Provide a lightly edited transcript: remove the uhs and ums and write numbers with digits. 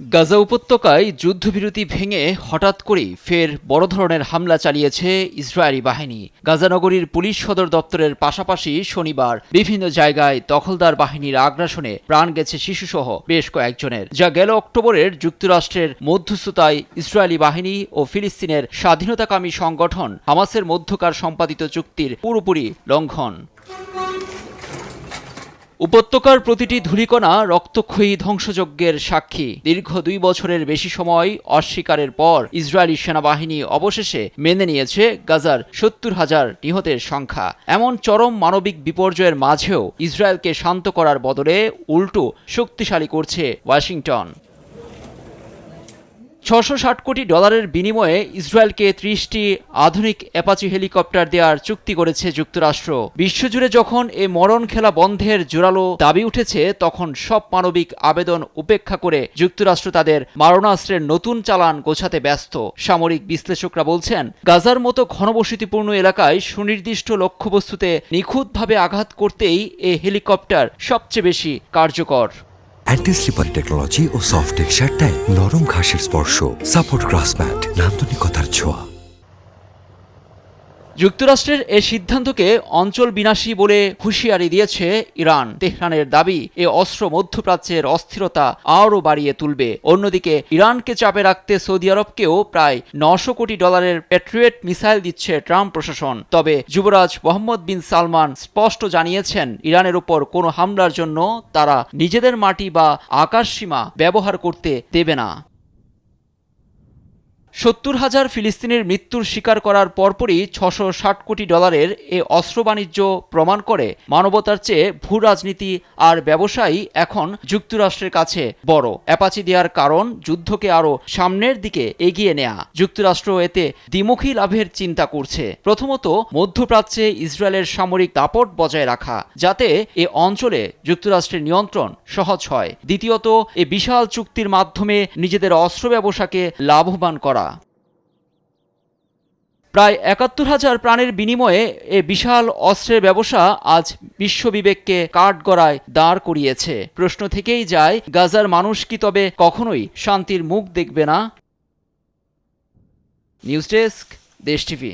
গাজা উপত্যকায় যুদ্ধবিরতি ভেঙে হঠাৎ করেই ফের বড় ধরনের হামলা চালিয়েছে ইসরায়েলি বাহিনী। গাজা নগরীর পুলিশ সদর দপ্তরের পাশাপাশি শনিবার বিভিন্ন জায়গায় দখলদার বাহিনীর আগ্রাসনে প্রাণ গেছে শিশুসহ বেশ কয়েকজনের, যা গেল অক্টোবরের যুক্তরাষ্ট্রের মধ্যস্থতায় ইসরায়েলি বাহিনী ও ফিলিস্তিনের স্বাধীনতাকামী সংগঠন হামাসের মধ্যকার সম্পাদিত চুক্তির পুরোপুরি লঙ্ঘন। উপত্যকার প্রতিটি ধূলিকণা রক্তক্ষয়ী ধ্বংসযজ্ঞের সাক্ষী। দীর্ঘ 2 বছরের বেশি সময় অস্বীকারের পর ইসরায়েলি সেনাবাহিনী অবশেষে মেনে নিয়েছে গাজার 70,000 নিহতের সংখ্যা। এমন চরম মানবিক বিপর্যয়ের মাঝেও ইসরায়েলকে শান্ত করার বদলে উল্টো শক্তিশালী করছে ওয়াশিংটন। $660 কোটি বিনিময়ে ইসরায়েলকে 30টি আধুনিক অ্যাপাচি হেলিকপ্টার দেওয়ার চুক্তি করেছে যুক্তরাষ্ট্র। বিশ্বজুড়ে যখন এ মরণ খেলা বন্ধের জোরালো দাবি উঠেছে, তখন সব মানবিক আবেদন উপেক্ষা করে যুক্তরাষ্ট্র তাদের মারণাস্ত্রের নতুন চালান গোছাতে ব্যস্ত। সামরিক বিশ্লেষকরা বলছেন, গাজার মতো ঘনবসতিপূর্ণ এলাকায় সুনির্দিষ্ট লক্ষ্যবস্তুতে নিখুঁতভাবে আঘাত করতেই এ হেলিকপ্টার সবচেয়ে বেশি কার্যকর। অ্যান্টি স্লিপারি টেকনোলজি ও সফট টেক্সচারটায় নরম ঘাসের স্পর্শ, সাপোর্ট গ্রাস ম্যাট, নান্দনিকতার ছোঁয়া। যুক্তরাষ্ট্রের এ সিদ্ধান্তকে অঞ্চল বিনাশী বলে হুঁশিয়ারি দিয়েছে ইরান। তেহরানের দাবি, এ অস্ত্র মধ্যপ্রাচ্যের অস্থিরতা আরও বাড়িয়ে তুলবে। অন্যদিকে ইরানকে চাপে রাখতে সৌদি আরবকেও প্রায় $900 কোটি প্যাট্রিয়ট মিসাইল দিচ্ছে ট্রাম্প প্রশাসন। তবে যুবরাজ মোহাম্মদ বিন সালমান স্পষ্ট জানিয়েছেন, ইরানের উপর কোনো হামলার জন্য তারা নিজেদের মাটি বা আকাশসীমা ব্যবহার করতে দেবে না। 70,000 ফিলিস্তিনির মৃত্যুর স্বীকার করার পরপরই $660 কোটি এ অস্ত্র বাণিজ্য প্রমাণ করে মানবতার চেয়ে ভূ রাজনীতি আর ব্যবসায়ী এখন যুক্তরাষ্ট্রের কাছে বড়। অ্যাপাচি দেওয়ার কারণ যুদ্ধকে আরও সামনের দিকে এগিয়ে নেয়া। যুক্তরাষ্ট্র এতে দ্বিমুখী লাভের চিন্তা করছে। প্রথমত, মধ্যপ্রাচ্যে ইসরায়েলের সামরিক দাপট বজায় রাখা, যাতে এ অঞ্চলে যুক্তরাষ্ট্রের নিয়ন্ত্রণ সহজ হয়। দ্বিতীয়ত, এ বিশাল চুক্তির মাধ্যমে নিজেদের অস্ত্র ব্যবসাকে লাভবান করা। প্রায় 71,000 প্রাণের বিনিময়ে এ বিশাল অস্ত্রের ব্যবসা আজ বিশ্ববিবেককে কাঠগড়ায় দাঁড় করিয়েছে। প্রশ্ন থেকেই যায়, গাজার মানুষ কি তবে কখনোই শান্তির মুখ দেখবে না? নিউজ ডেস্ক, দেশ টিভি।